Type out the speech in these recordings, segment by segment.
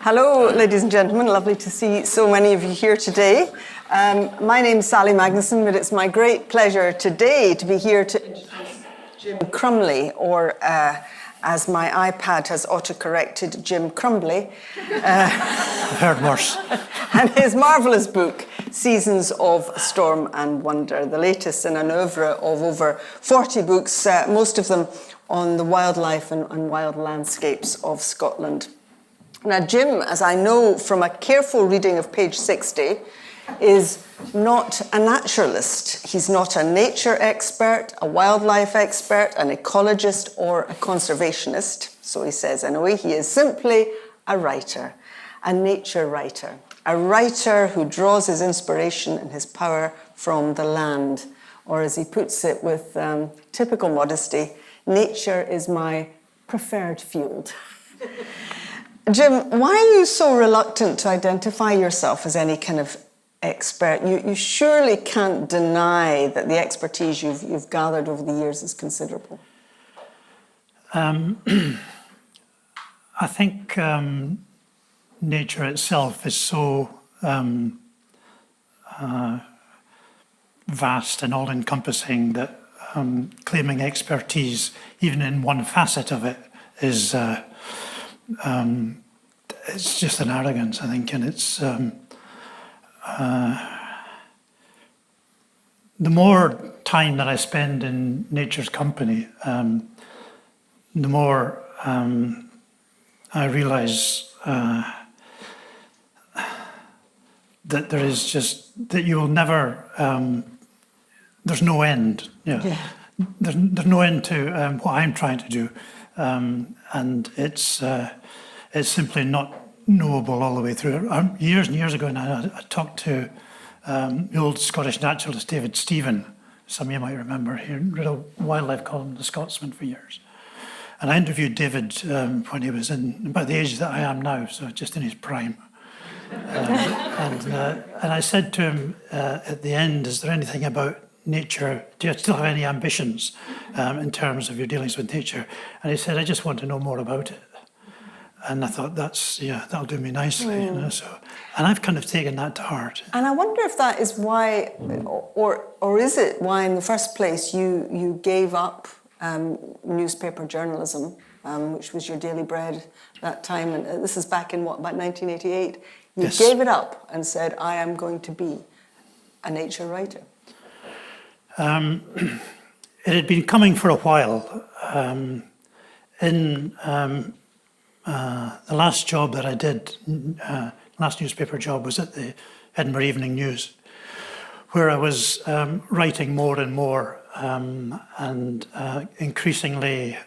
Hello, ladies and gentlemen. Lovely to see so many of you here today. My name is Sally Magnusson, but it's my great pleasure today to be here to introduce Jim Crumley, or as my iPad has autocorrected, Jim Crumley. I've heard worse. And his marvellous book, Seasons of Storm and Wonder, the latest in an oeuvre of over 40 books, most of them on the wildlife and wild landscapes of Scotland. Now, Jim, as I know from a careful reading of page 60, is not a naturalist. He's not a nature expert, a wildlife expert, an ecologist, or a conservationist. So he says, anyway, he is simply a writer, a nature writer, a writer who draws his inspiration and his power from the land. Or as he puts it with typical modesty, nature is my preferred field. Jim, why are you so reluctant to identify yourself as any kind of expert? You surely can't deny that the expertise you've gathered over the years is considerable. I think nature itself is so vast and all-encompassing that claiming expertise, even in one facet of it, is it's just an arrogance, I think, and it's the more time that I spend in nature's company, the more I realise that there is just that you will never. There's no end. Yeah. There's no end to what I'm trying to do, and it's simply not knowable all the way through. Years and years ago now, I talked to the old Scottish naturalist David Stephen. Some of you might remember. He wrote a wildlife column, The Scotsman, for years. And I interviewed David when he was in about the age that I am now, so just in his prime. And I said to him at the end, is there anything about nature, do you still have any ambitions in terms of your dealings with nature? And he said, I just want to know more about it. And I thought, that'll do me nicely, you know. So, and I've kind of taken that to heart. And I wonder if that is why, or is it why, in the first place, you gave up newspaper journalism, which was your daily bread that time. And this is back in what, about 1988. You Yes. gave it up and said, I am going to be a nature writer. It had been coming for a while. The last job that I did, last newspaper job, was at the Edinburgh Evening News, where I was writing more and more and increasingly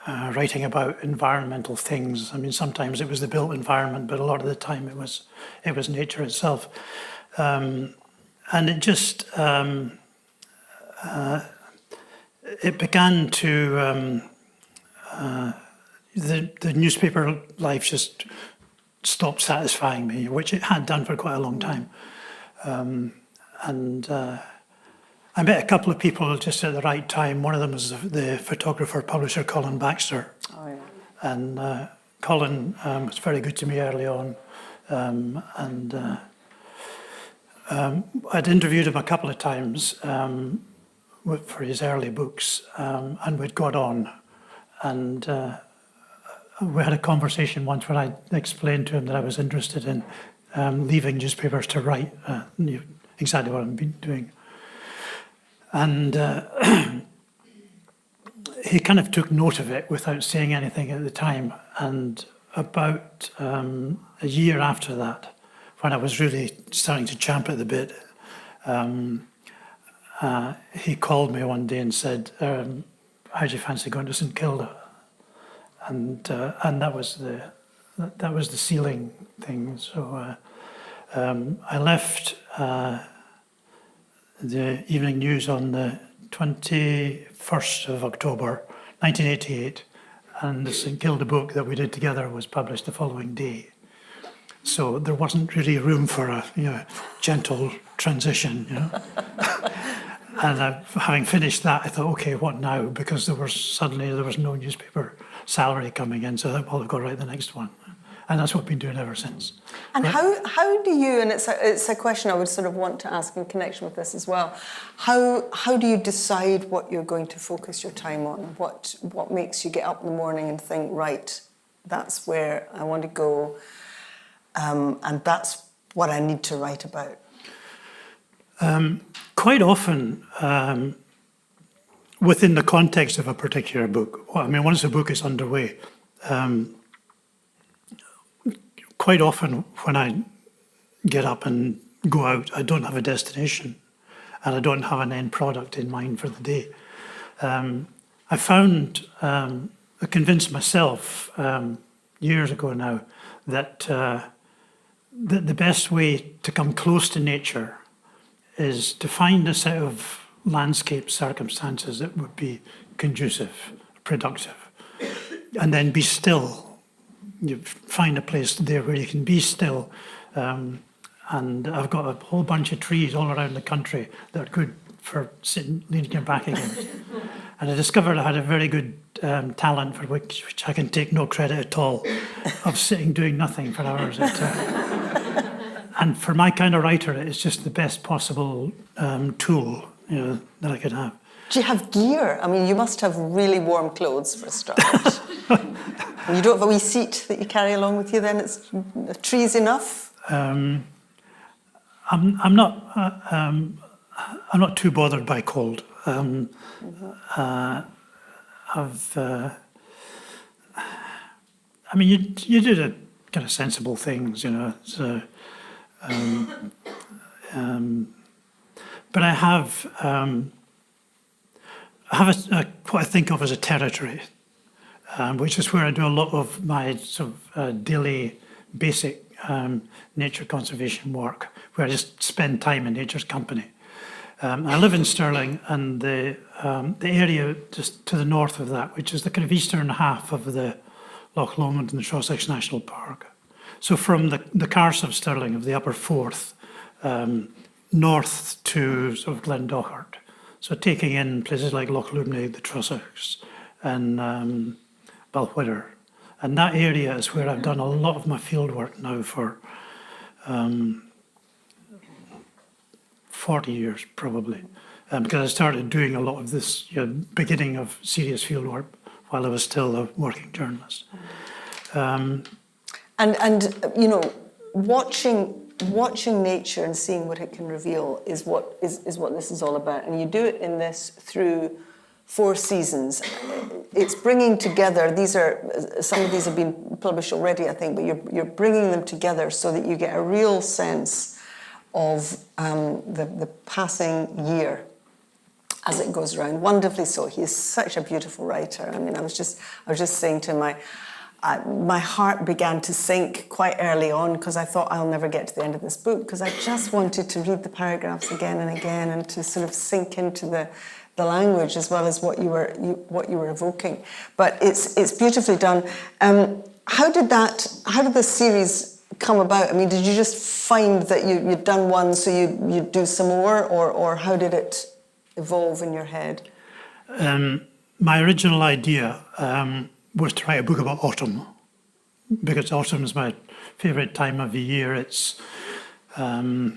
writing about environmental things. I mean, sometimes it was the built environment, but a lot of the time it was nature itself. And it just, it began to, the newspaper life just stopped satisfying me, which it had done for quite a long time. I met a couple of people just at the right time. One of them was the photographer, publisher, Colin Baxter. Oh, yeah. And Colin was very good to me early on. I'd interviewed him a couple of times for his early books, and we'd got on. And we had a conversation once where I explained to him that I was interested in leaving newspapers to write, exactly what I've been doing. And he kind of took note of it without saying anything at the time. And about a year after that, when I was really starting to champ at the bit, he called me one day and said, how do you fancy going to St Kilda? And that was the sealing thing. So I left the Evening News on the 21st of October, 1988, and the St Kilda book that we did together was published the following day. So there wasn't really room for a gentle transition, And having finished that, I thought, okay, what now? Because there was no newspaper salary coming in, so that, well, I've got to write the next one. And that's what I've been doing ever since. And how do you, and it's a question I would sort of want to ask in connection with this as well, how do you decide what you're going to focus your time on? What makes you get up in the morning and think, right, that's where I want to go, and that's what I need to write about? Quite often, within the context of a particular book, well, I mean, once a book is underway, quite often when I get up and go out, I don't have a destination and I don't have an end product in mind for the day. I found, I convinced myself years ago now that the best way to come close to nature is to find a set of landscape circumstances that would be conducive, productive, and then be still. You find a place there where you can be still, and I've got a whole bunch of trees all around the country that are good for sitting, leaning your back against. And I discovered I had a very good talent for which I can take no credit at all, of sitting doing nothing for hours at a time. And for my kind of writer, it's just the best possible tool, you know, that I could have. Do you have gear? I mean, you must have really warm clothes for a start. And you don't have a wee seat that you carry along with you then? It's trees enough? I'm not too bothered by cold. I mean, you do the kind of sensible things, you know. So, but I have what I think of as a territory, which is where I do a lot of my sort of daily basic nature conservation work, where I just spend time in nature's company. I live in Stirling, and the area just to the north of that, which is the kind of eastern half of the Loch Lomond and the Trossachs National Park. So from the Carse of Stirling, of the upper Forth, north to sort of Glendochart. So taking in places like Loch Lubnaig, the Trossachs, and Balwhidder. And that area is where I've done a lot of my field work now for 40 years, probably. Because I started doing a lot of this, you know, beginning of serious field work while I was still a working journalist. And you know, watching nature and seeing what it can reveal is what this is all about. And you do it in this through 4 seasons. It's bringing together, some of these have been published already, I think, but you're bringing them together so that you get a real sense of the passing year as it goes around. Wonderfully so. He is such a beautiful writer. I mean, I was just saying to him, my heart began to sink quite early on because I thought I'll never get to the end of this book, because I just wanted to read the paragraphs again and again and to sort of sink into the language as well as what you were evoking. But it's beautifully done. How did the series come about? I mean, did you just find that you'd done one, so you'd do some more, or how did it evolve in your head? My original idea was to write a book about autumn, because autumn is my favourite time of the year. It's a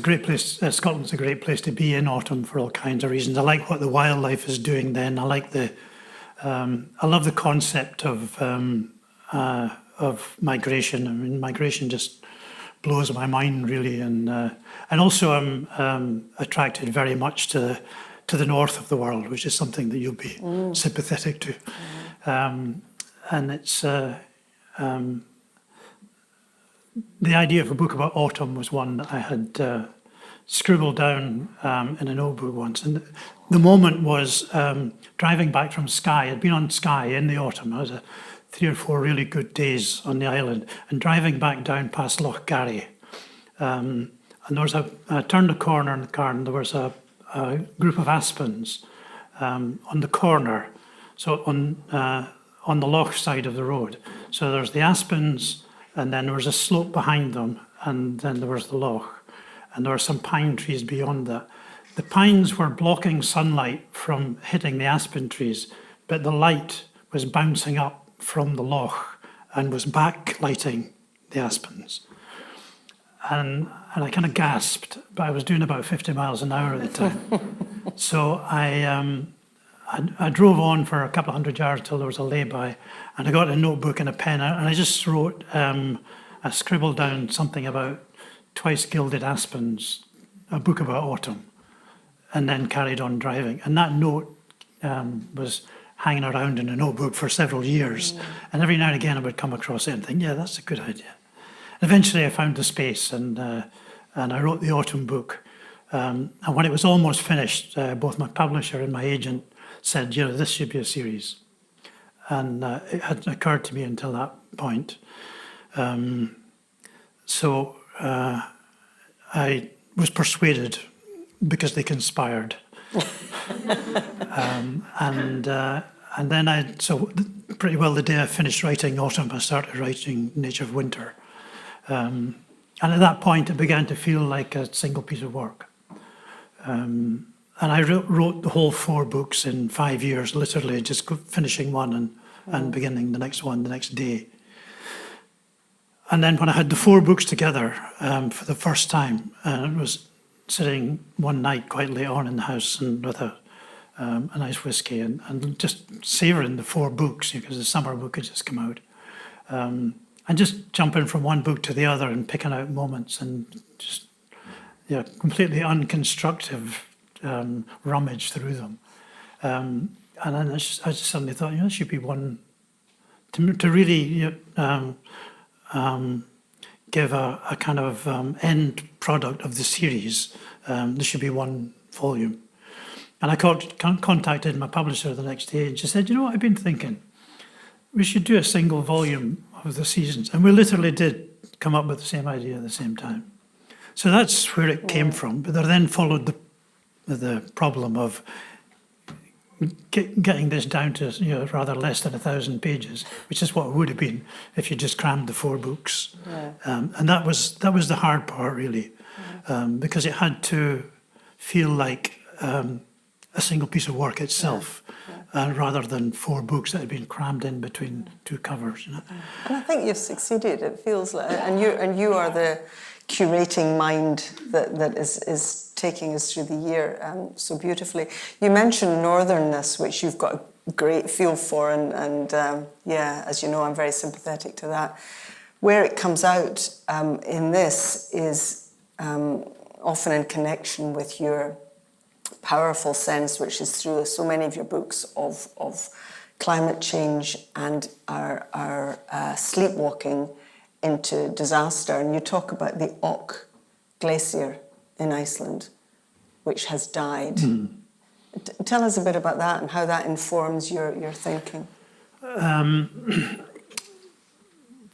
great place. Scotland's a great place to be in autumn for all kinds of reasons. I like what the wildlife is doing then. I like I love the concept of migration. I mean, migration just blows my mind, really, and also I'm attracted very much to the north of the world, which is something that you'll be sympathetic to. And it's the idea of a book about autumn was one that I had scribbled down in a notebook once. And the moment was driving back from Skye. I'd been on Skye in the autumn. I was 3 or 4 really good days on the island, and driving back down past Loch Garry. And there was I turned a corner in the car, and there was a group of aspens on the corner. So on the loch side of the road. So there's the aspens, and then there was a slope behind them, and then there was the loch. And there were some pine trees beyond that. The pines were blocking sunlight from hitting the aspen trees, but the light was bouncing up from the loch and was backlighting the aspens. And I kind of gasped, but I was doing about 50 miles an hour at the time. So I drove on for a couple of hundred yards till there was a lay-by, and I got a notebook and a pen, and I just wrote, I scribbled down something about twice gilded aspens, a book about autumn, and then carried on driving. And that note was hanging around in a notebook for several years. And every now and again I would come across it and think, yeah, that's a good idea. Eventually I found the space, and I wrote the autumn book. And when it was almost finished, both my publisher and my agent said, you know, this should be a series. And it hadn't occurred to me until that point. So I was persuaded because they conspired. And then so pretty well the day I finished writing autumn, I started writing Nature of Winter. And at that point, it began to feel like a single piece of work. And I wrote the whole 4 books in 5 years, literally just finishing one and beginning the next one the next day. And then when I had the 4 books together for the first time, and it was sitting one night quite late on in the house and with a nice whiskey and just savouring the 4 books, because the summer book had just come out. And just jumping from one book to the other and picking out moments and just completely unconstructive rummage through them. And then I just suddenly thought, there should be one, to really give a kind of end product of the series. There should be one volume. And I contacted my publisher the next day, and she said, you know what, I've been thinking, we should do a single volume of the seasons. And we literally did come up with the same idea at the same time. So that's where it came from. But there then followed the problem of getting this down to rather less than 1,000 pages, which is what it would have been if you just crammed the 4 books. Yeah. And that was the hard part, really, because it had to feel like a single piece of work itself, rather than 4 books that had been crammed in between 2 covers. And I think you've succeeded. It feels like, and you are the curating mind that is taking us through the year so beautifully. You mentioned northernness, which you've got a great feel for, and as you know, I'm very sympathetic to that. Where it comes out in this is often in connection with your powerful sense, which is through so many of your books, of climate change and our sleepwalking into disaster. And you talk about the Och Glacier in Iceland, which has died. Tell us a bit about that and how that informs your thinking.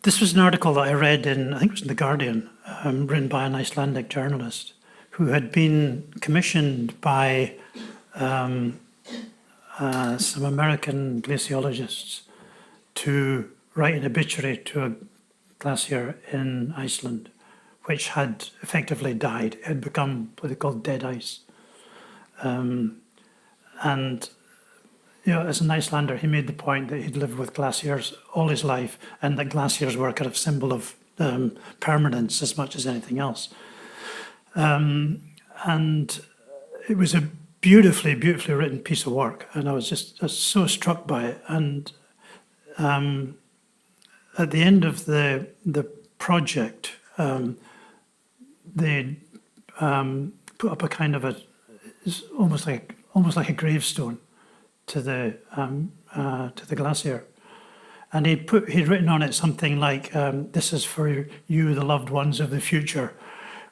This was an article that I read in, I think it was in The Guardian, written by an Icelandic journalist who had been commissioned by some American glaciologists to write an obituary to a glacier in Iceland, which had effectively died. It had become what they called dead ice. And as an Icelander, he made the point that he'd lived with glaciers all his life, and that glaciers were a kind of symbol of permanence as much as anything else. And it was a beautifully, beautifully written piece of work, and I was just so struck by it. And at the end of the project, they put up a kind of it's almost like a gravestone to the glacier, and he'd written on it something like, "This is for you, the loved ones of the future.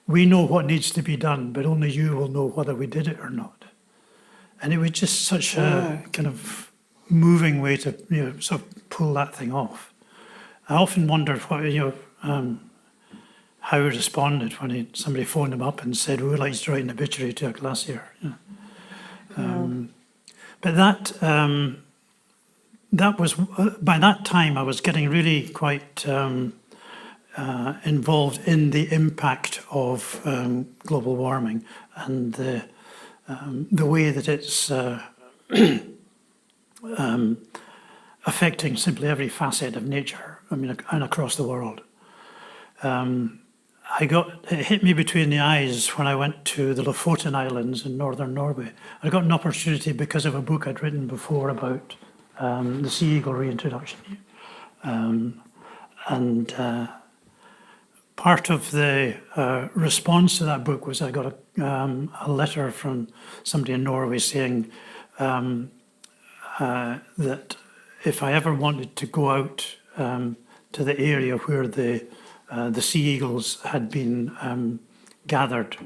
We know what needs to be done, but only you will know whether we did it or not." And it was just such a kind of moving way to sort of pull that thing off. I often wondered what how he responded when somebody phoned him up and said, "We would like to write an obituary to a glacier." But that was by that time I was getting really quite involved in the impact of global warming and the way that it's affecting simply every facet of nature, I mean, and across the world. It hit me between the eyes when I went to the Lofoten Islands in northern Norway. I got an opportunity because of a book I'd written before about the sea eagle reintroduction. Part of the response to that book was I got a letter from somebody in Norway saying that if I ever wanted to go out to the area where the sea eagles had been gathered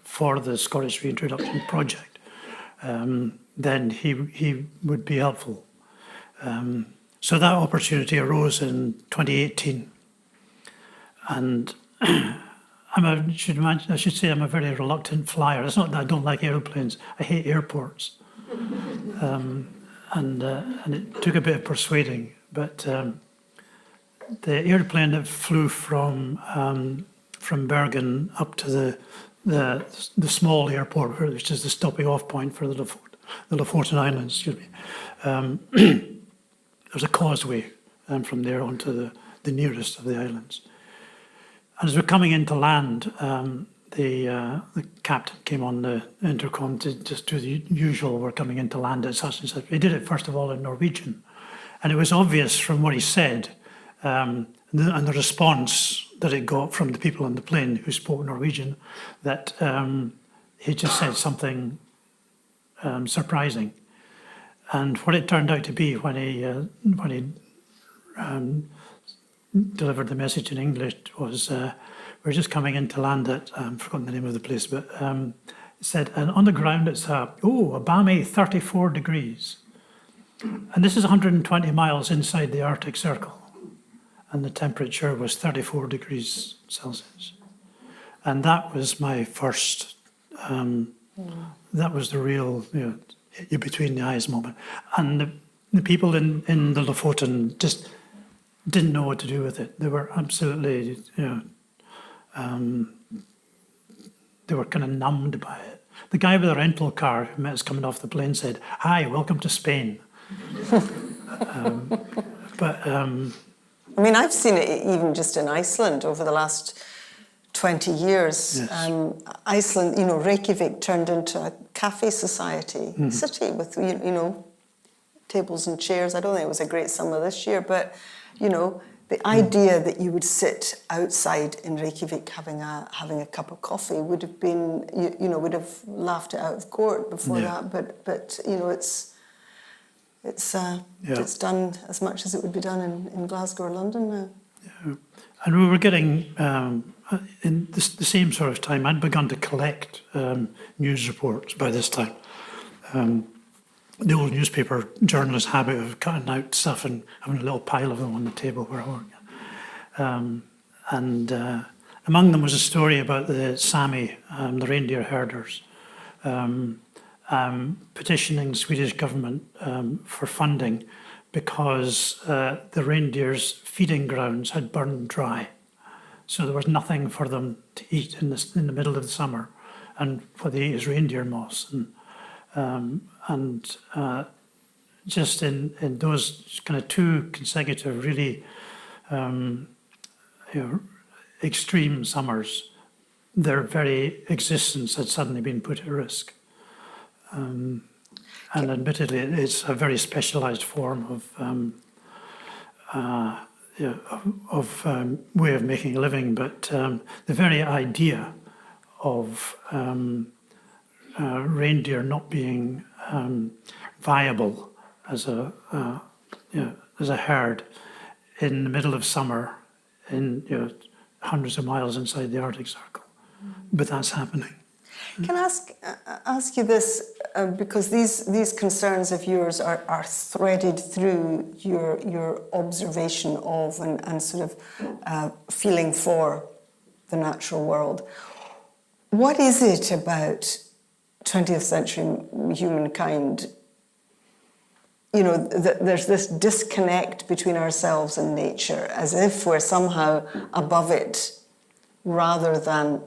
for the Scottish Reintroduction Project, then he would be helpful. So that opportunity arose in 2018. And I should say I'm a very reluctant flyer. It's not that I don't like airplanes. I hate airports. And it took a bit of persuading, but the airplane that flew from Bergen up to the small airport, which is the stopping off point for the Lofoten Islands, there's a causeway from there onto the nearest of the islands. And as we're coming into land, the captain came on the intercom to just do the usual, we're coming into land at such and such. He did it first of all in Norwegian. And it was obvious from what he said and the response that it got from the people on the plane who spoke Norwegian that he just said something surprising. And what it turned out to be when he delivered the message in English was we're just coming into land at, I've forgotten the name of the place, but it said, and on the ground it's a balmy 34 degrees. And this is 120 miles inside the Arctic Circle. And the temperature was 34 degrees Celsius. And that was my first, that was the real, hit you between the eyes moment. And the people in the Lofoten just didn't know what to do with it. They were absolutely, they were kind of numbed by it. The guy with the rental car who met us coming off the plane said, "Hi, welcome to Spain." I mean, I've seen it even just in Iceland over the last 20 years. Yes. Iceland, Reykjavik turned into a cafe society city with, tables and chairs. I don't think it was a great summer this year, but, the idea that you would sit outside in Reykjavik having a cup of coffee would have been, would have laughed it out of court before that. But it's done as much as it would be done in Glasgow or London now. Yeah. And we were getting, in the same sort of time, I'd begun to collect news reports by this time. The old newspaper journalist habit of cutting out stuff and having a little pile of them on the table where I work. Among them was a story about the Sami, the reindeer herders, petitioning Swedish government for funding because the reindeer's feeding grounds had burned dry. So there was nothing for them to eat in the middle of the summer. And what they ate is reindeer moss. Just in those kind of two consecutive really extreme summers, their very existence had suddenly been put at risk. And admittedly, it's a very specialised form of way of making a living, but the very idea of reindeer not being viable as a herd in the middle of summer, in hundreds of miles inside the Arctic Circle, but that's happening. Can I ask you this, because these concerns of yours are threaded through your observation of and sort of feeling for the natural world. What is it about 20th century humankind, that there's this disconnect between ourselves and nature, as if we're somehow above it rather than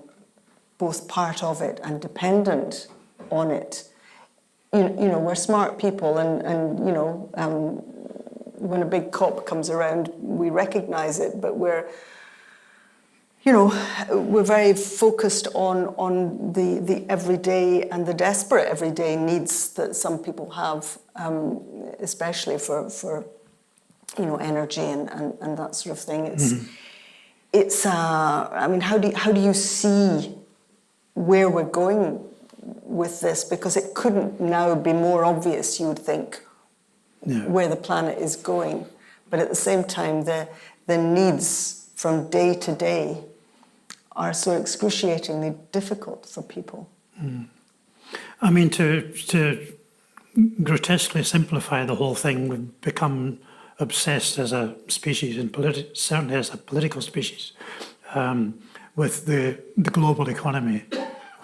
both part of it and dependent on it? We're smart people and when a big COP comes around, we recognise it, but we're, you know, we're very focused on the everyday and the desperate everyday needs that some people have, especially for you know, energy and that sort of thing. It's I mean, how do you see where we're going with this? Because it couldn't now be more obvious, you would think, where the planet is going. But at the same time, the needs from day to day are so excruciatingly difficult for people. I mean, to grotesquely simplify the whole thing, we've become obsessed as a species, and certainly as a political species, with the global economy,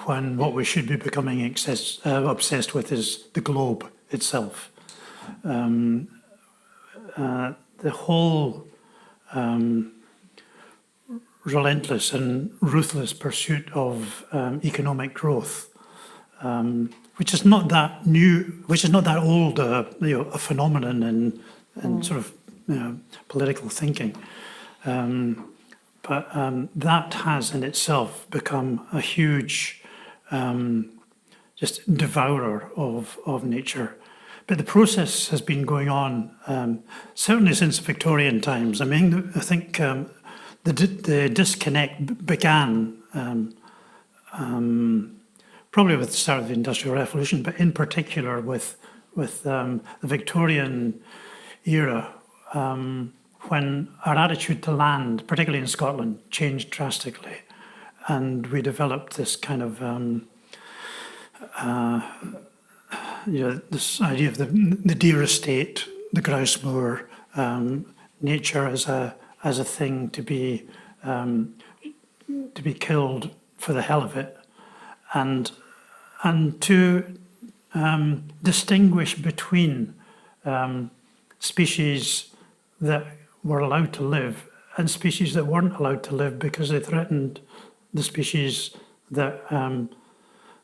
when what we should be becoming obsessed with is the globe itself. The whole relentless and ruthless pursuit of economic growth, which is not that new, which is not that old, you know, a phenomenon in sort of, you know, political thinking. But that has in itself become a huge just devourer of nature. But the process has been going on certainly since Victorian times. I mean, I think the disconnect began probably with the start of the Industrial Revolution, but in particular with the Victorian era, when our attitude to land, particularly in Scotland, changed drastically, and we developed this kind of you know, this idea of the deer estate, the grouse moor, nature as a thing to be killed for the hell of it, and to distinguish between species that were allowed to live and species that weren't allowed to live because they threatened the species that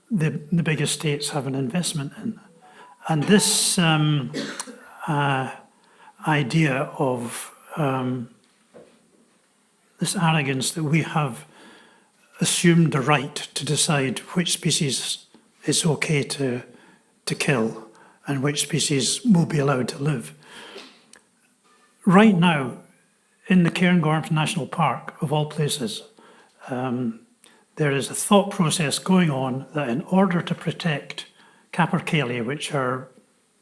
the big estates have an investment in. And this idea of this arrogance that we have assumed the right to decide which species it's okay to kill and which species will be allowed to live. Right now, in the Cairngorms National Park, of all places, there is a thought process going on that in order to protect capercaillie, which are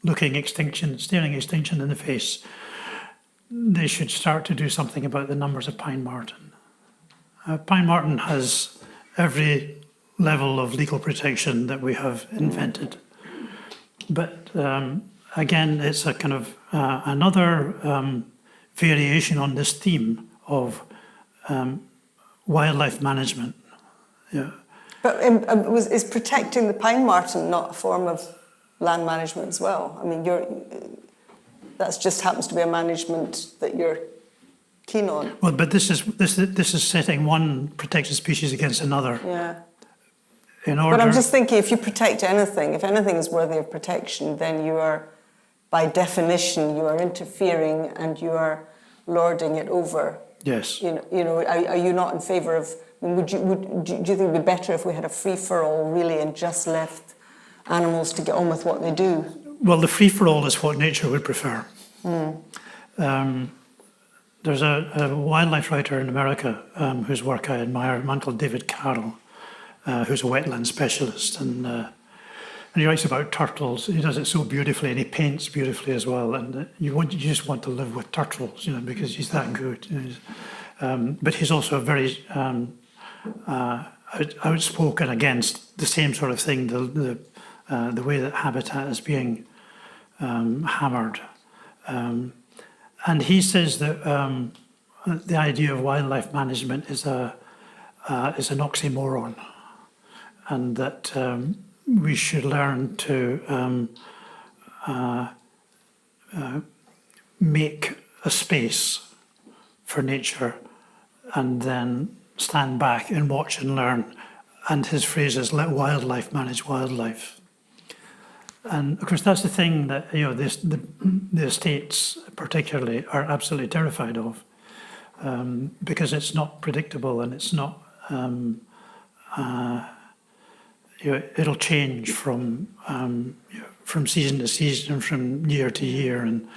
staring extinction in the face, they should start to do something about the numbers of pine marten. Pine marten has every level of legal protection that we have invented. But again, it's a kind of another variation on this theme of wildlife management. Yeah. But is protecting the pine marten not a form of land management as well? I mean, that just happens to be a management that you're keen on. Well, but this is setting one protected species against another. Yeah. In order. But I'm just thinking, if you protect anything, if anything is worthy of protection, then you are, by definition, you are interfering and you are lording it over. Yes. You know, are you not in favour of? I mean, do you think it would be better if we had a free-for-all, really, and just left animals to get on with what they do? Well, the free-for-all is what nature would prefer. There's a wildlife writer in America whose work I admire, a man called David Carroll, who's a wetland specialist, and he writes about turtles. He does it so beautifully, and he paints beautifully as well. And you just want to live with turtles, you know, because he's that good. You know, but he's also very outspoken against the same sort of thing, the way that habitat is being hammered. And he says that the idea of wildlife management is an oxymoron, and that we should learn to make a space for nature and then stand back and watch and learn. And his phrase is, let wildlife manage wildlife. And of course, that's the thing that the estates particularly are absolutely terrified of, because it's not predictable and it's not. It'll change from season to season, from year to year, and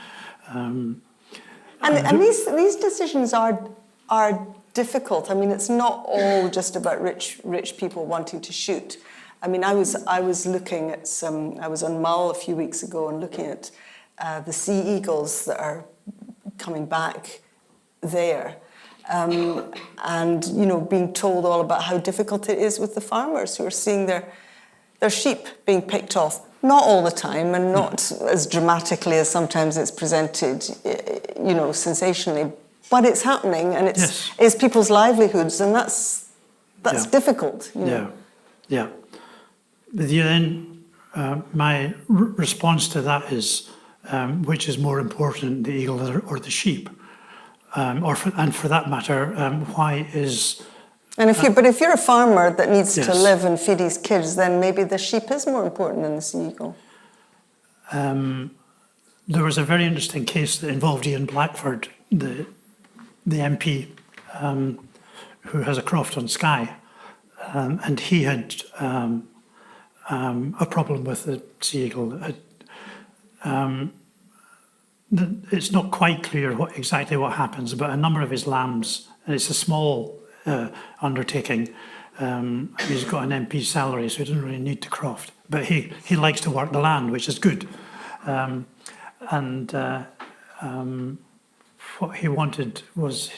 these decisions are difficult. I mean, it's not all just about rich people wanting to shoot. I mean, I was looking at I was on Mull a few weeks ago and looking at the sea eagles that are coming back there. And being told all about how difficult it is with the farmers who are seeing their sheep being picked off, not all the time and not as dramatically as sometimes it's presented, sensationally, but it's happening, and it's people's livelihoods, and that's difficult. Yeah. Then my response to that is, which is more important, the eagle or the sheep? And for that matter, why is... And if you're a farmer that needs to live and feed his kids, then maybe the sheep is more important than the sea eagle. There was a very interesting case that involved Ian Blackford, the MP, who has a croft on Skye, and he had a problem with the sea eagle. It's not quite clear exactly what happens, but a number of his lambs, and it's a small undertaking. He's got an MP salary, so he doesn't really need to croft, but he likes to work the land, which is good. What he wanted was,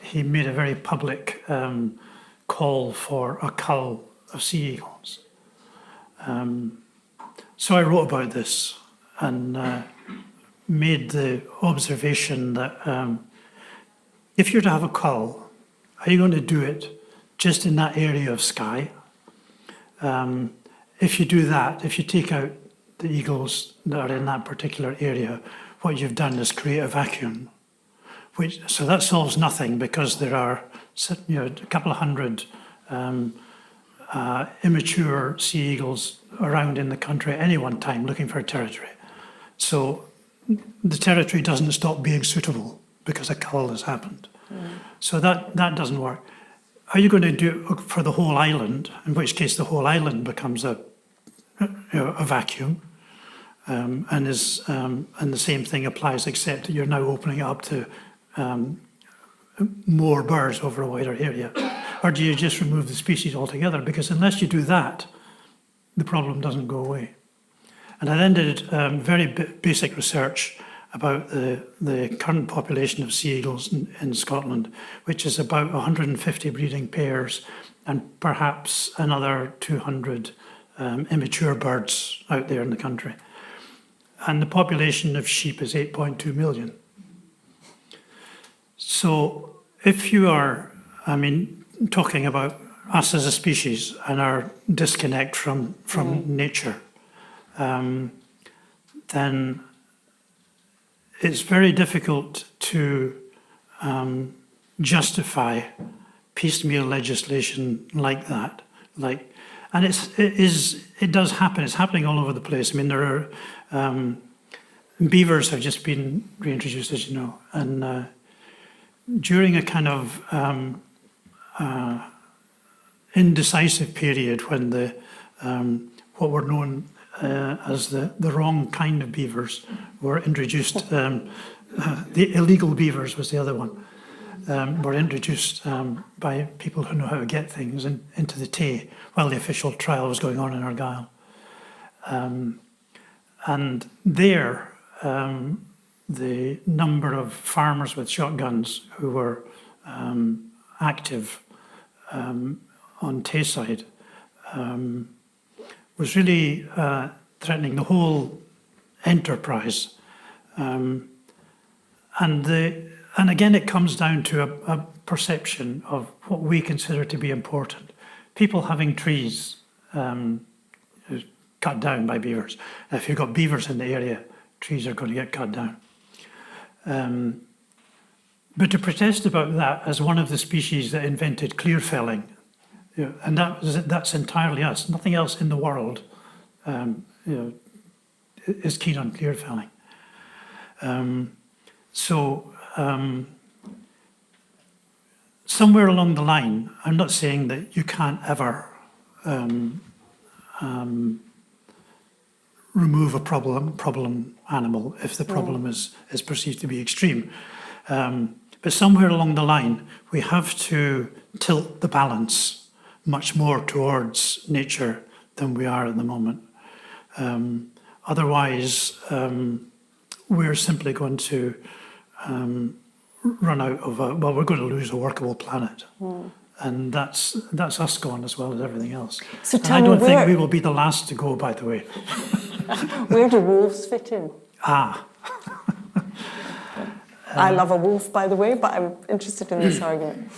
he made a very public call for a cull of sea eagles. So I wrote about this and made the observation that if you're to have a cull, are you going to do it just in that area of Skye? If you do that, if you take out the eagles that are in that particular area, what you've done is create a vacuum. So that solves nothing, because there are a couple of hundred immature sea eagles around in the country at any one time looking for a territory. So the territory doesn't stop being suitable because a cull has happened. So that doesn't work. Are you going to do it for the whole island, in which case the whole island becomes a vacuum, and the same thing applies, except that you're now opening it up to more birds over a wider area? Or do you just remove the species altogether? Because unless you do that, the problem doesn't go away. And I then did very basic research about the current population of sea eagles in Scotland, which is about 150 breeding pairs and perhaps another 200 immature birds out there in the country. And the population of sheep is 8.2 million. So if you are, talking about us as a species and our disconnect from nature, then it's very difficult to justify piecemeal legislation like that. And it does happen. It's happening all over the place. There are beavers have just been reintroduced, as you know, and during a kind of indecisive period when what were known as the wrong kind of beavers were introduced. The illegal beavers was the other one. Were introduced by people who know how to get things into the Tay while the official trial was going on in Argyll. And there, the number of farmers with shotguns who were active on Tayside was really threatening the whole enterprise. And again, it comes down to a perception of what we consider to be important. People having trees cut down by beavers. If you've got beavers in the area, trees are going to get cut down. But to protest about that as one of the species that invented clear felling, and that's entirely us. Nothing else in the world is keen on clear felling. Somewhere along the line, I'm not saying that you can't ever remove a problem animal if the problem is perceived to be extreme. But somewhere along the line, we have to tilt the balance much more towards nature than we are at the moment. Otherwise, we're simply going to run out of we're going to lose a workable planet. And that's us gone as well as everything else. So and I don't think we will be the last to go, by the way. Where do wolves fit in? I love a wolf, by the way, but I'm interested in this argument.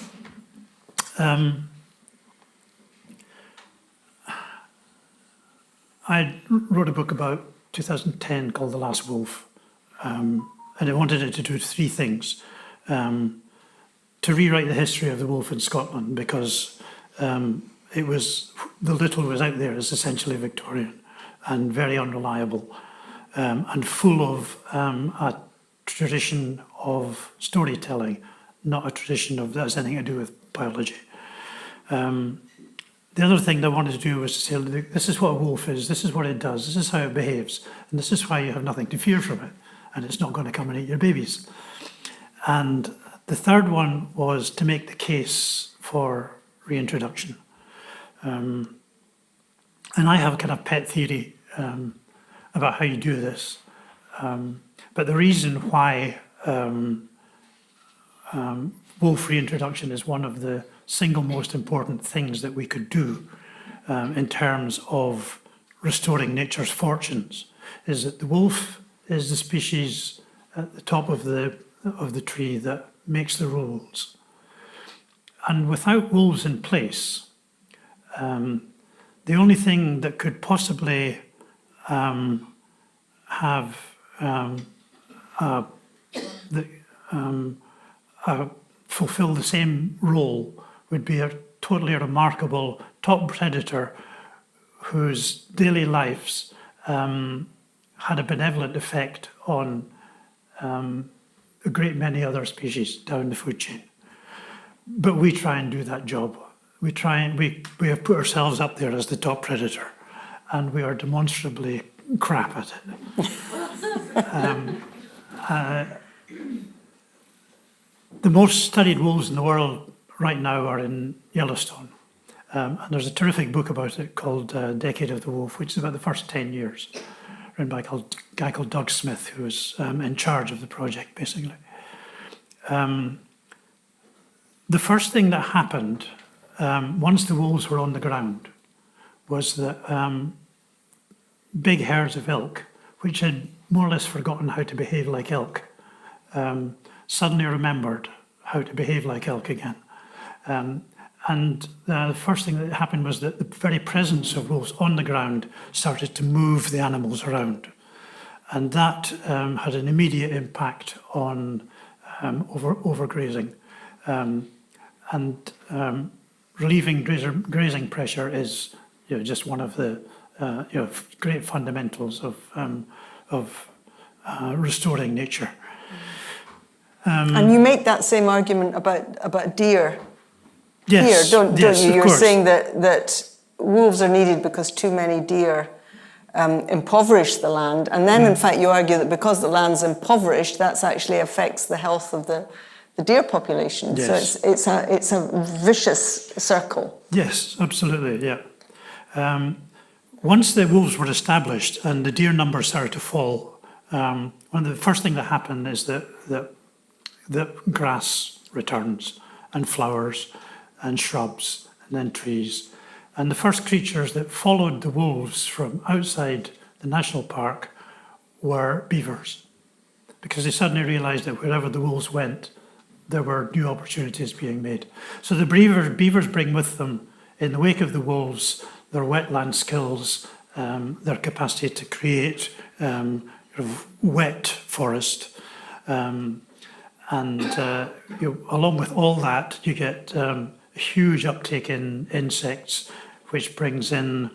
I wrote a book about 2010 called The Last Wolf, and I wanted it to do three things. To rewrite the history of the wolf in Scotland, because it was, the little was out there is essentially Victorian and very unreliable, and full of a tradition of storytelling, not a tradition of that has anything to do with biology. The other thing that I wanted to do was to say, this is what a wolf is, this is what it does, this is how it behaves, and this is why you have nothing to fear from it, and it's not going to come and eat your babies. And the third one was to make the case for reintroduction. And I have a kind of pet theory about how you do this. But the reason why wolf reintroduction is one of the single most important things that we could do in terms of restoring nature's fortunes is that the wolf is the species at the top of the tree that makes the rules. And without wolves in place, the only thing that could possibly fulfill the same role would be a totally remarkable top predator whose daily lives had a benevolent effect on a great many other species down the food chain. But we try and do that job. We have put ourselves up there as the top predator, and we are demonstrably crap at it. The most studied wolves in the world right now are in Yellowstone. And there's a terrific book about it called Decade of the Wolf, which is about the first 10 years, written by a guy called Doug Smith, who was in charge of the project, basically. The first thing that happened, once the wolves were on the ground, was that big herds of elk, which had more or less forgotten how to behave like elk, suddenly remembered how to behave like elk again. And the first thing that happened was that the very presence of wolves on the ground started to move the animals around. And that had an immediate impact on overgrazing. And relieving grazing pressure is just one of the great fundamentals of restoring nature. And you make that same argument about deer. Yes, Here, don't yes, you? of You're course. saying that wolves are needed because too many deer impoverish the land, and then in fact you argue that because the land's impoverished, that actually affects the health of the deer population. Yes. So it's a vicious circle. Yes, absolutely, yeah. Once the wolves were established and the deer numbers started to fall, one of the first thing that happened is that grass returns and flowers and shrubs and then trees. And the first creatures that followed the wolves from outside the national park were beavers, because they suddenly realized that wherever the wolves went, there were new opportunities being made. So the beavers bring with them, in the wake of the wolves, their wetland skills, their capacity to create wet forest. And along with all that, you get a huge uptake in insects, which brings in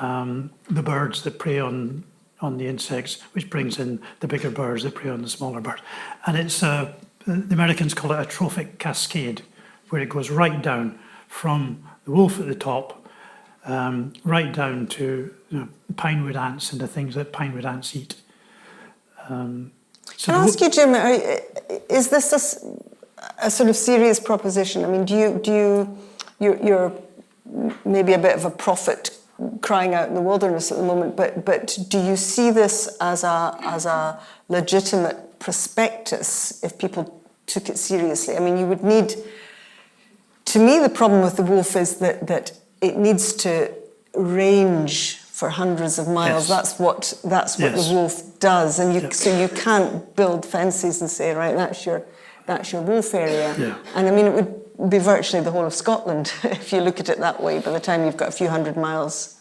the birds that prey on the insects, which brings in the bigger birds that prey on the smaller birds. And it's the Americans call it a trophic cascade, where it goes right down from the wolf at the top, right down to pinewood ants and the things that pinewood ants eat. Can I ask you, Jim, is this a sort of serious proposition? I mean, you're maybe a bit of a prophet crying out in the wilderness at the moment, but do you see this as a legitimate prospectus if people took it seriously? I mean, you would need, to me, the problem with the wolf is that it needs to range for hundreds of miles. Yes. That's what the wolf does, and so you can't build fences and say, right, that's your wolf area. Yeah. And I mean, it would be virtually the whole of Scotland if you look at it that way. By the time you've got a few hundred miles.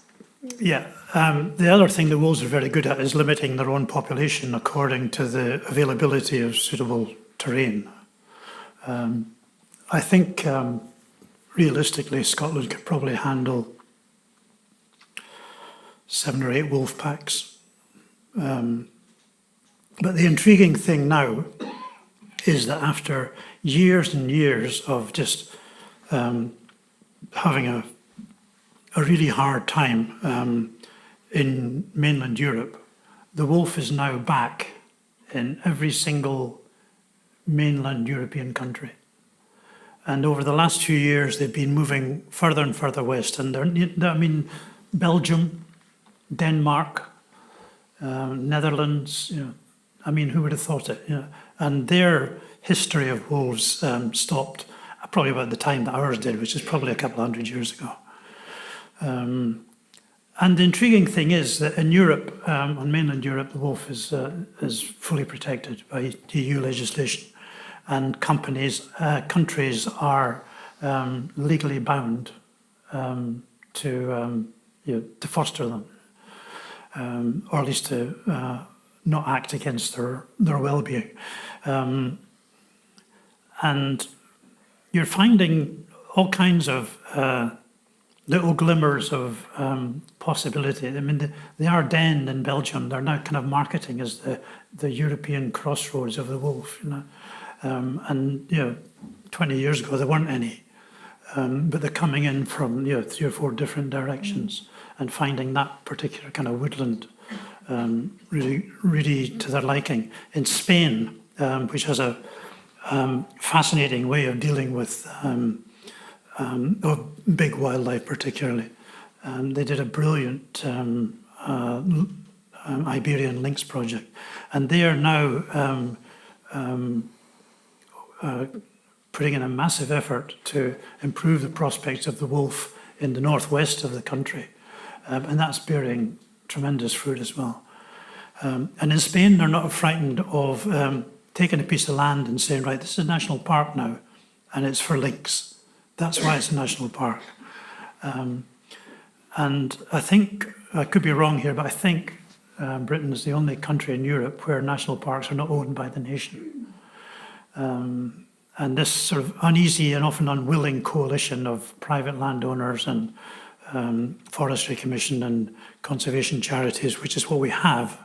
Yeah. The other thing the wolves are very good at is limiting their own population according to the availability of suitable terrain. I think realistically, Scotland could probably handle 7 or 8 wolf packs. But the intriguing thing now is that after years and years of just having a really hard time in mainland Europe, the wolf is now back in every single mainland European country. And over the last few years, they've been moving further and further west. And Belgium, Denmark, Netherlands, I mean, who would have thought it? And their history of wolves stopped probably about the time that ours did, which is probably a couple of hundred years ago. And the intriguing thing is that in Europe, on mainland Europe, the wolf is fully protected by EU legislation, and countries are legally bound to foster them, or at least to not act against their well-being. And you're finding all kinds of little glimmers of possibility. I mean, the Ardennes in Belgium, they're now kind of marketing as the European crossroads of the wolf, and 20 years ago there weren't any, but they're coming in from 3 or 4 different directions and finding that particular kind of woodland really to their liking. In Spain, which has a fascinating way of dealing with big wildlife particularly. They did a brilliant Iberian lynx project, and they are now putting in a massive effort to improve the prospects of the wolf in the northwest of the country, and that's bearing tremendous fruit as well. And in Spain, they're not frightened of taking a piece of land and saying, right, this is a national park now, and it's for lynx. That's why it's a national park. And I think, I could be wrong here, but I think Britain is the only country in Europe where national parks are not owned by the nation. And this sort of uneasy and often unwilling coalition of private landowners and forestry commission and conservation charities, which is what we have,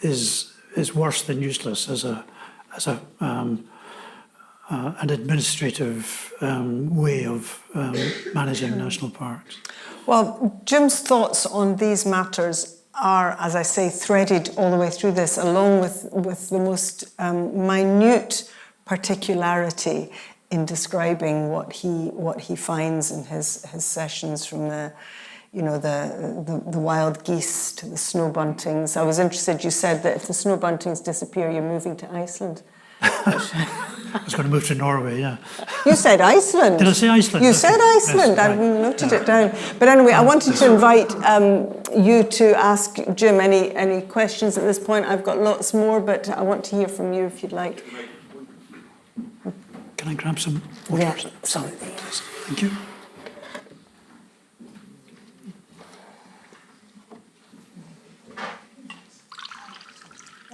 is worse than useless as an administrative way of managing national parks. Well, Jim's thoughts on these matters are, as I say, threaded all the way through this, along with the most minute particularity in describing what he finds in his sessions, from the wild geese to the snow buntings. I was interested, you said that if the snow buntings disappear, you're moving to Iceland. I was going to move to Norway, yeah. You said Iceland. Did I say Iceland? You said Iceland. Yes, I noted it down. But anyway, I wanted to invite you to ask Jim any questions at this point. I've got lots more, but I want to hear from you if you'd like. Can I grab some water? Yeah, sorry. Thank you.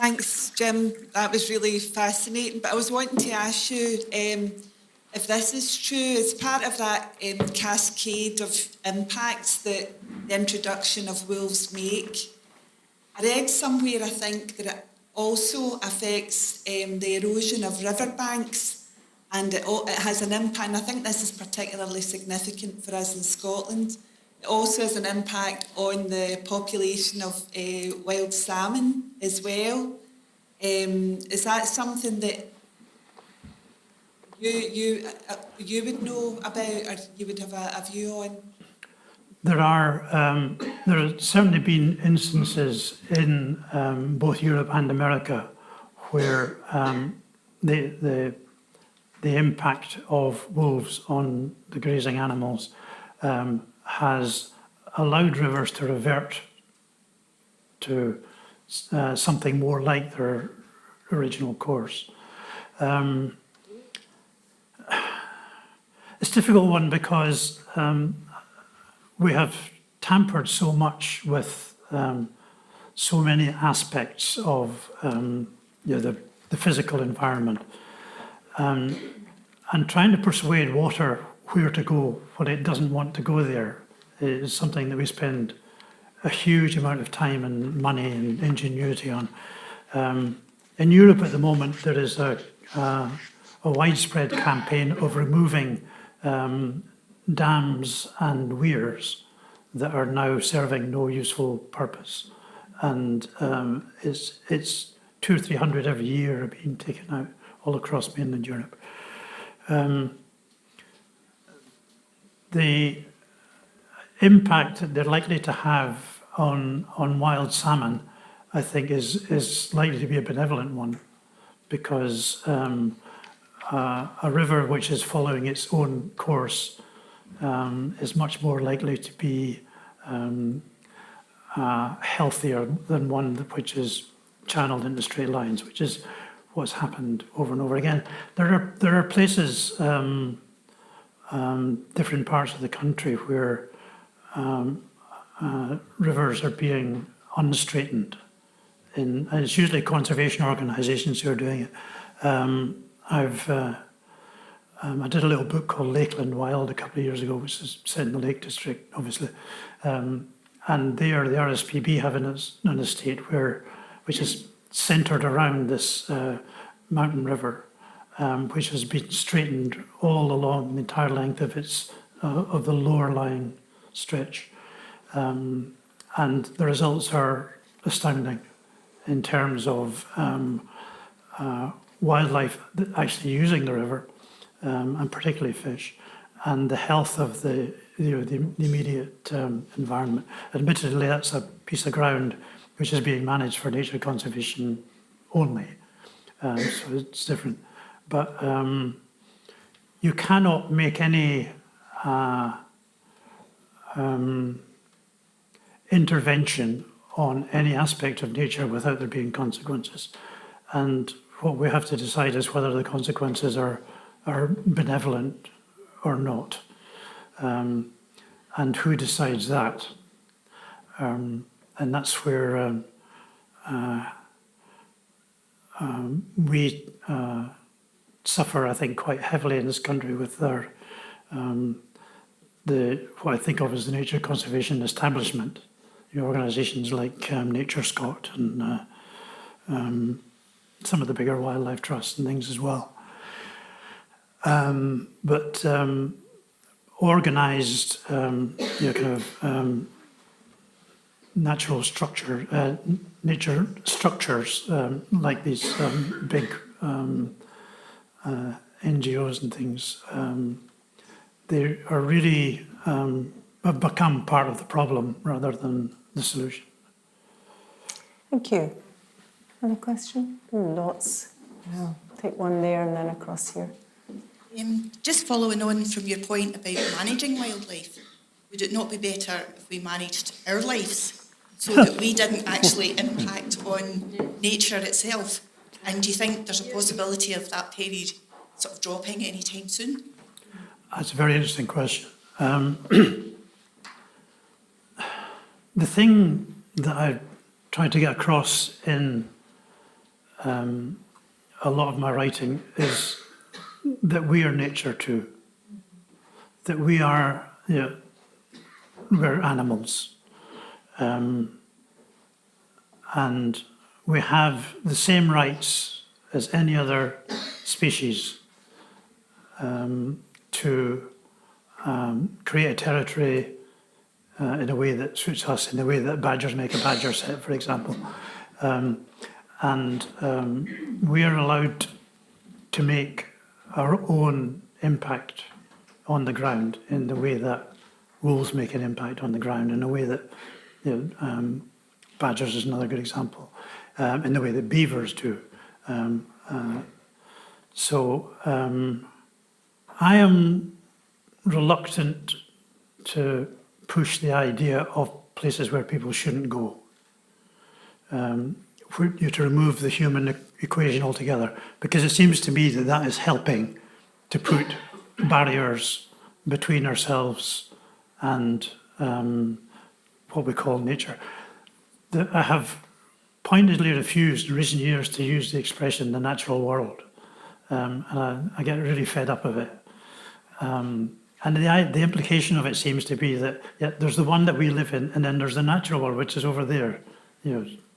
Thanks, Jim. That was really fascinating. But I was wanting to ask you if this is true, as part of that cascade of impacts that the introduction of wolves make. I read somewhere, I think, that it also affects the erosion of riverbanks, and it has an impact, and I think this is particularly significant for us in Scotland. It also has an impact on the population of wild salmon as well. Is that something that you would know about, or you would have a view on? There have certainly been instances in both Europe and America where the impact of wolves on the grazing animals has allowed rivers to revert to something more like their original course. It's a difficult one because we have tampered so much with so many aspects of the physical environment. And trying to persuade water where to go when it doesn't want to go there is something that we spend a huge amount of time and money and ingenuity on. In Europe at the moment, there is a widespread campaign of removing dams and weirs that are now serving no useful purpose. And it's 200 or 300 every year are being taken out all across mainland Europe. The impact that they're likely to have on wild salmon, I think, is likely to be a benevolent one, because a river which is following its own course is much more likely to be healthier than one which is channeled into straight lines, which is what's happened over and over again. There are places, different parts of the country where rivers are being unstraightened, and it's usually conservation organisations who are doing it. I did a little book called Lakeland Wild a couple of years ago, which is set in the Lake District, obviously. And there, the RSPB have an estate which is centred around this mountain river, which has been straightened all along the entire length of the lower lying stretch. And the results are astounding in terms of wildlife actually using the river, and particularly fish, and the health of the immediate environment. Admittedly, that's a piece of ground which is being managed for nature conservation only, so it's different. But you cannot make any intervention on any aspect of nature without there being consequences. And what we have to decide is whether the consequences are benevolent or not. And who decides that? And that's where we suffer, I think, quite heavily in this country with our what I think of as the nature conservation establishment. Organisations like Nature Scot and some of the bigger wildlife trusts and things as well. But organised, natural structure, nature structures like these big NGOs and things, they are really have become part of the problem rather than the solution. Thank you. Another question? Lots. Yeah. Take one there and then across here. Just following on from your point about managing wildlife, would it not be better if we managed our lives so that we didn't actually impact on nature itself? And do you think there's a possibility of that period sort of dropping anytime soon? That's a very interesting question. The thing that I tried to get across in a lot of my writing is that we are nature too. That we're animals. And we have the same rights as any other species to create a territory in a way that suits us, in the way that badgers make a badger set, for example. We are allowed to make our own impact on the ground in the way that wolves make an impact on the ground, in a way that badgers is another good example, in the way that beavers do. I am reluctant to push the idea of places where people shouldn't go, for you to remove the human equation altogether, because it seems to me that that is helping to put barriers between ourselves and what we call nature. I have pointedly refused in recent years to use the expression the natural world, and I get really fed up of it. And the implication of it seems to be that there's the one that we live in, and then there's the natural world, which is over there,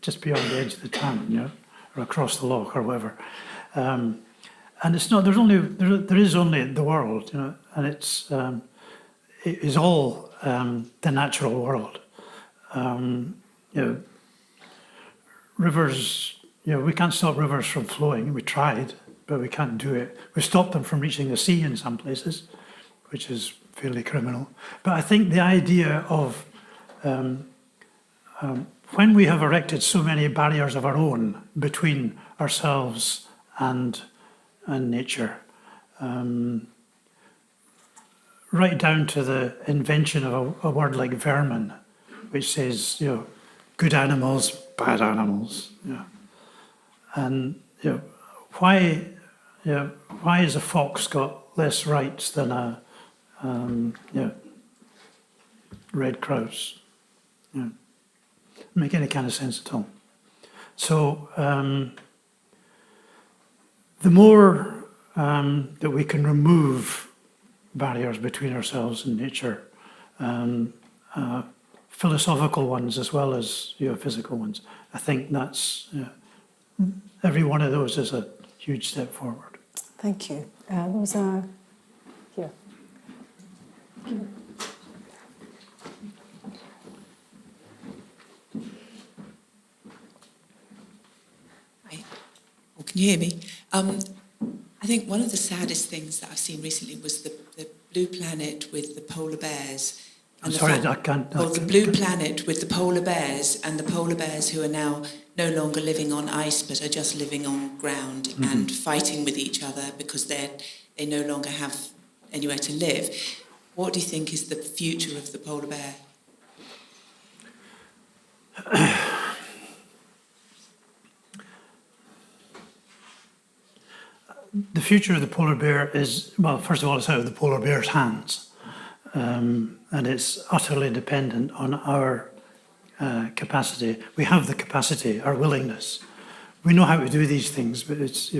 just beyond the edge of the town, or across the loch or whatever. And it's not. There is only the world, and it is all the natural world. Rivers. We can't stop rivers from flowing. We tried, but we can't do it. We stopped them from reaching the sea in some places, which is fairly criminal. But I think the idea of when we have erected so many barriers of our own between ourselves and nature, right down to the invention of a word like vermin, which says, good animals, bad animals. And why has a fox got less rights than a red grouse? Make any kind of sense at all. So the more that we can remove barriers between ourselves and nature, philosophical ones as well as physical ones, I think that's every one of those is a huge step forward. Thank you. There was a here. Hi. Oh, can you hear me? I think one of the saddest things that I've seen recently was the blue planet with the polar bears. I'm sorry, I can't. The blue planet with the polar bears, and the polar bears who are now no longer living on ice but are just living on ground and fighting with each other because they no longer have anywhere to live. What do you think is the future of the polar bear? The future of the polar bear is, well, first of all, it's out of the polar bear's hands. And it's utterly dependent on our capacity. We have the capacity, our willingness. We know how to do these things, but it's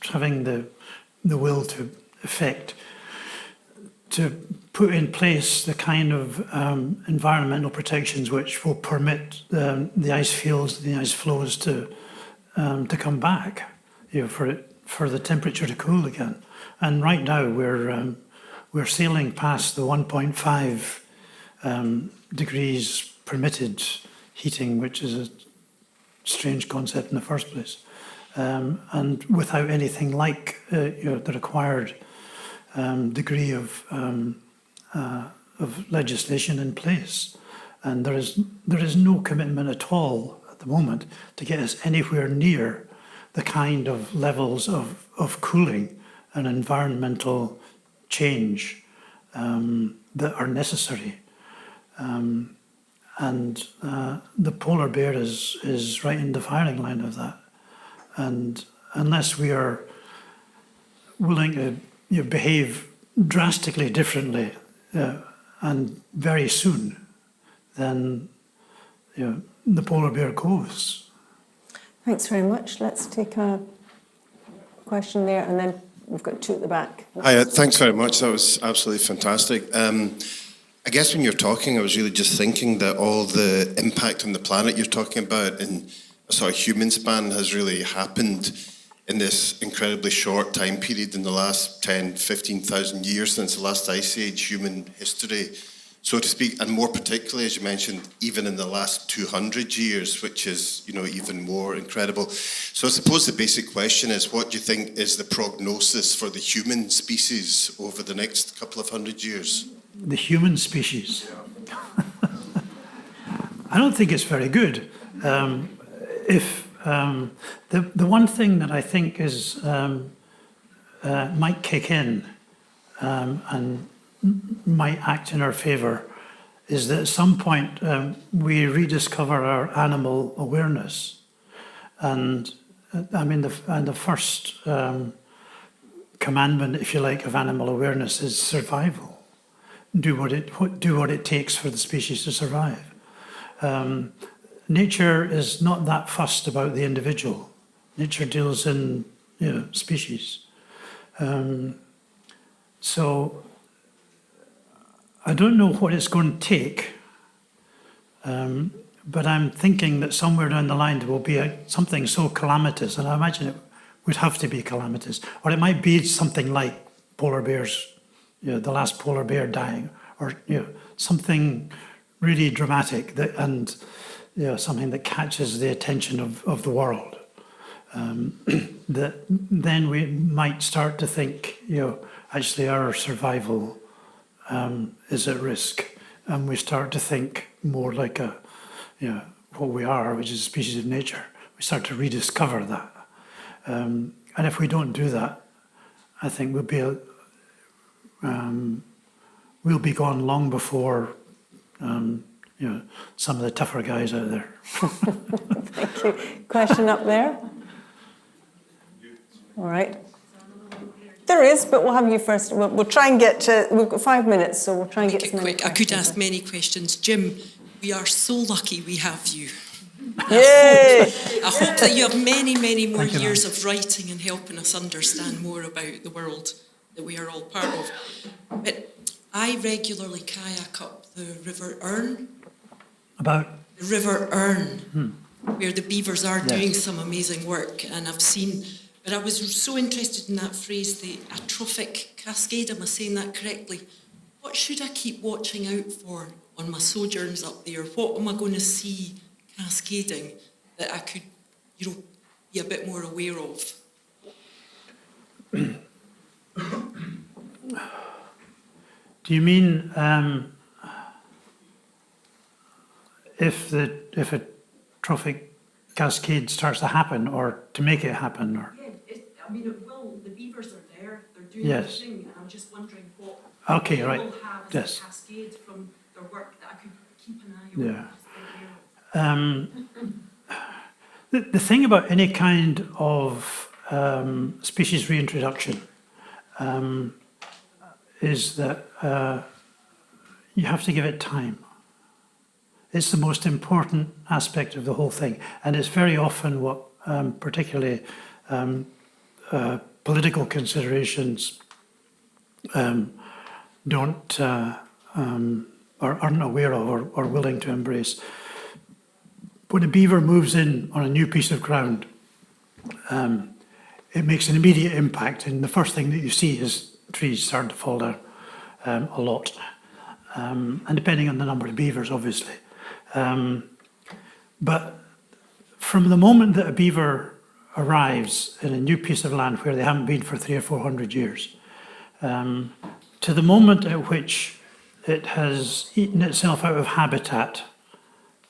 having the will to effect, to put in place the kind of environmental protections which will permit the ice fields, the ice flows to come back, for the temperature to cool again. And right now we're sailing past the 1.5 degrees permitted heating, which is a strange concept in the first place, and without anything like the required degree of legislation in place. And there is no commitment at all at the moment to get us anywhere near the kind of levels of cooling and environmental change that are necessary. And the polar bear is right in the firing line of that. And unless we are willing to behave drastically differently and very soon, then the polar bear goes. Thanks very much. Let's take a question there, and then we've got two at the back. Hi, thanks very much. That was absolutely fantastic. I guess when you're talking, I was really just thinking that all the impact on the planet you're talking about in a sort of human span has really happened in this incredibly short time period in the last 10, 15,000 years since the last ice age, human history, so to speak, and more particularly, as you mentioned, even in the last 200 years, which is, even more incredible. So I suppose the basic question is, what do you think is the prognosis for the human species over the next couple of hundred years? The human species. I don't think it's very good. The one thing that I think is might kick in and might act in our favour is that at some point we rediscover our animal awareness, and the first commandment, if you like, of animal awareness is survival. Do what it takes for the species to survive. Nature is not that fussed about the individual. Nature deals in species. So I don't know what it's going to take, but I'm thinking that somewhere down the line there will be something so calamitous, and I imagine it would have to be calamitous, or it might be something like polar bears. The last polar bear dying, or something really dramatic and something that catches the attention of the world. That then we might start to think, actually our survival is at risk, and we start to think more like what we are, which is a species of nature. We start to rediscover that, and if we don't do that, I think we'll be gone long before some of the tougher guys out there. Thank you. Question up there? All right. There is, but we'll have you first. We'll try and get to, we've got 5 minutes, so we'll try and get to quick. I could ask many questions. Jim, we are so lucky we have you. Yay! I hope that you have many, many more Thank you, years of writing and helping us understand more about the world that we are all part of. But I regularly kayak up the River Erne. About? The River Erne, where the beavers are Yes. doing some amazing work. And I've seen, but I was so interested in that phrase, the atrophic cascade. Am I saying that correctly? What should I keep watching out for on my sojourns up there? What am I going to see cascading that I could, be a bit more aware of? Do you mean if a trophic cascade starts to happen, or to make it happen, or? Yeah, it will. The beavers are there. They're doing Yes. their thing, and I'm just wondering what Okay, they right. will have as Yes. a cascade from their work that I could keep an eye on. Yeah. The thing about any kind of species reintroduction is that you have to give it time. It's the most important aspect of the whole thing, and it's very often what particularly political considerations don't or aren't aware of or willing to embrace. When a beaver moves in on a new piece of ground, it makes an immediate impact, and the first thing that you see is trees starting to fall down a lot, and depending on the number of beavers, obviously. But from the moment that a beaver arrives in a new piece of land where they haven't been for 300 or 400 years, to the moment at which it has eaten itself out of habitat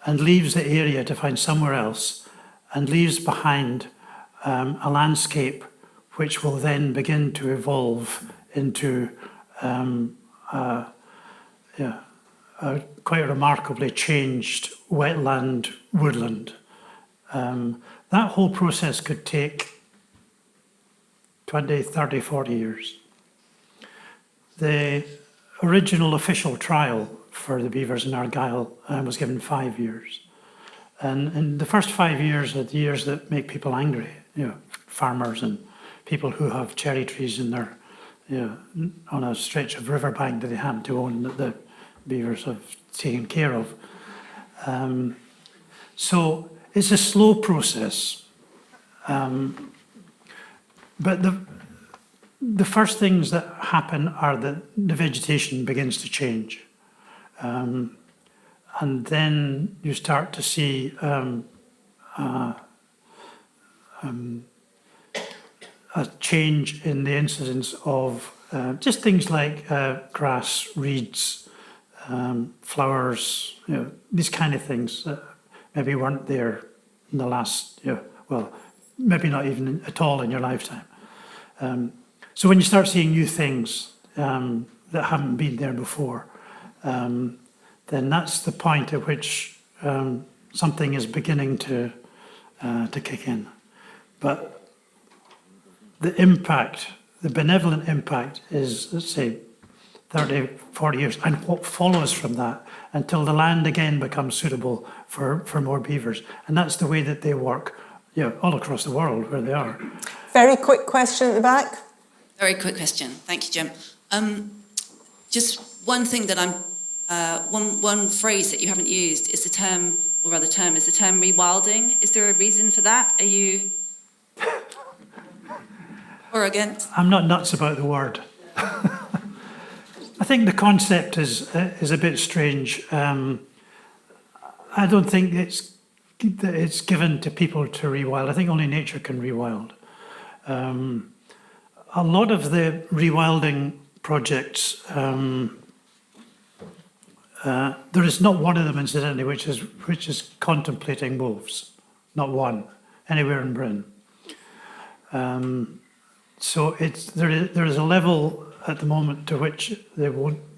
and leaves the area to find somewhere else, and leaves behind a landscape which will then begin to evolve into quite a remarkably changed wetland woodland. That whole process could take 20, 30, 40 years. The original official trial for the beavers in Argyll was given 5 years. And the first 5 years are the years that make people angry, farmers and people who have cherry trees in their, on a stretch of riverbank that they happen to own, that beavers have taken care of. So it's a slow process. But the first things that happen are that the vegetation begins to change. And then you start to see a change in the incidence of just things like grass, reeds, flowers, these kind of things that maybe weren't there in the last, well, maybe not even at all in your lifetime. So when you start seeing new things that haven't been there before, then that's the point at which something is beginning to kick in. But the impact, the benevolent impact is, let's say, 30, 40 years, and what follows from that until the land again becomes suitable for more beavers. And that's the way that they work, all across the world where they are. Very quick question at the back. Very quick question. Thank you, Jim. Just one thing that one phrase that you haven't used is the term rewilding. Is there a reason for that? Are you or against? I'm not nuts about the word. I think the concept is a bit strange. I don't think it's given to people to rewild. I think only nature can rewild. A lot of the rewilding projects, there is not one of them, incidentally, which is contemplating wolves. Not one, anywhere in Britain. So there is a level at the moment to which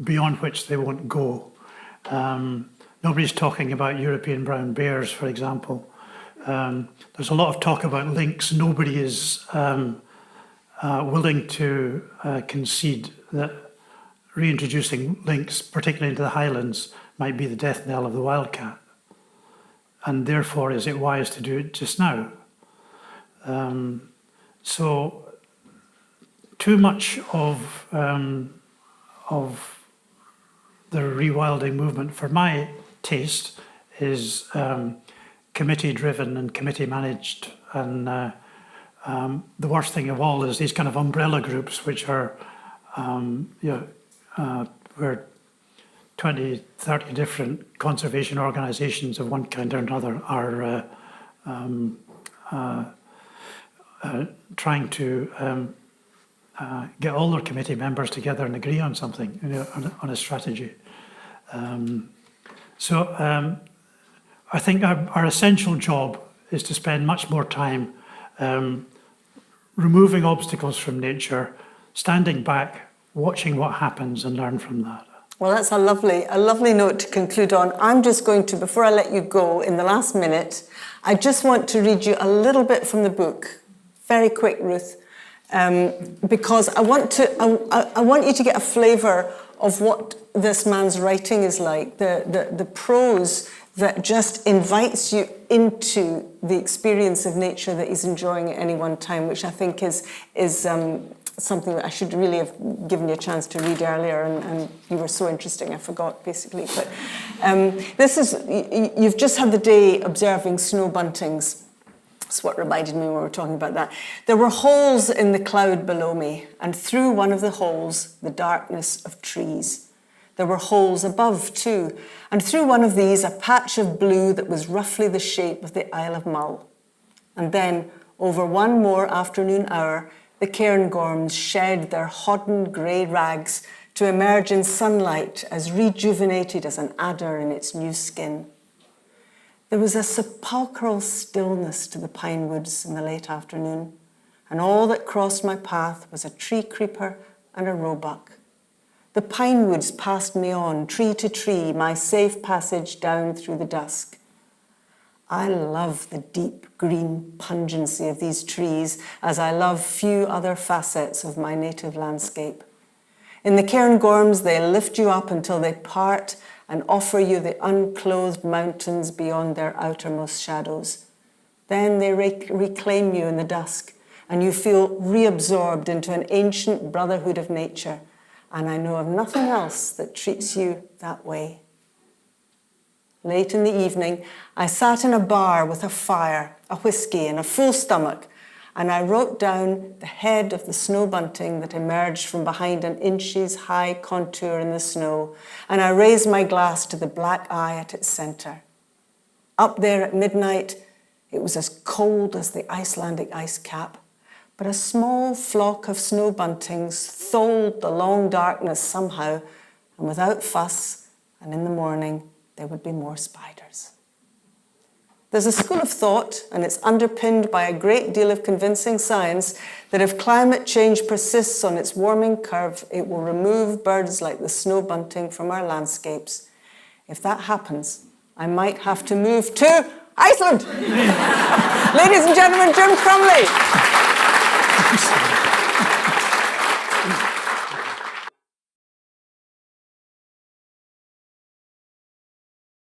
beyond which they won't go. Nobody's talking about European brown bears, for example. There's a lot of talk about lynx. Nobody is willing to concede that reintroducing lynx, particularly into the Highlands, might be the death knell of the wildcat. And therefore, is it wise to do it just now? So too much of the rewilding movement, for my taste, is committee-driven and committee-managed. And the worst thing of all is these kind of umbrella groups, which are, where 20, 30 different conservation organisations of one kind or another are trying to get all their committee members together and agree on something, on a strategy. So I think our essential job is to spend much more time removing obstacles from nature, standing back, watching what happens and learn from that. Well, that's a lovely note to conclude on. I'm just going to, before I let you go in the last minute, I just want to read you a little bit from the book. Very quick, Ruth. Because I want you to get a flavour of what this man's writing is like, the prose that just invites you into the experience of nature that he's enjoying at any one time, which I think is something that I should really have given you a chance to read earlier, and you were so interesting I forgot, basically. But you've just had the day observing snow buntings. That's what reminded me when we were talking about that. There were holes in the cloud below me, and through one of the holes, the darkness of trees. There were holes above too, and through one of these, a patch of blue that was roughly the shape of the Isle of Mull. And then, over one more afternoon hour, the cairngorms shed their hodden grey rags to emerge in sunlight as rejuvenated as an adder in its new skin. There was a sepulchral stillness to the pine woods in the late afternoon, and all that crossed my path was a tree creeper and a roebuck. The pine woods passed me on, tree to tree, my safe passage down through the dusk. I love the deep green pungency of these trees, as I love few other facets of my native landscape. In the cairngorms, they lift you up until they part and offer you the unclothed mountains beyond their outermost shadows. Then they reclaim you in the dusk, and you feel reabsorbed into an ancient brotherhood of nature, and I know of nothing else that treats you that way. Late in the evening, I sat in a bar with a fire, a whiskey, and a full stomach, and I wrote down the head of the snow bunting that emerged from behind an inches high contour in the snow, and I raised my glass to the black eye at its centre. Up there at midnight, it was as cold as the Icelandic ice cap, but a small flock of snow buntings tholed the long darkness somehow, and without fuss, and in the morning, there would be more spiders. There's a school of thought, and it's underpinned by a great deal of convincing science, that if climate change persists on its warming curve, it will remove birds like the snow bunting from our landscapes. If that happens, I might have to move to Iceland. Ladies and gentlemen, Jim Crumley.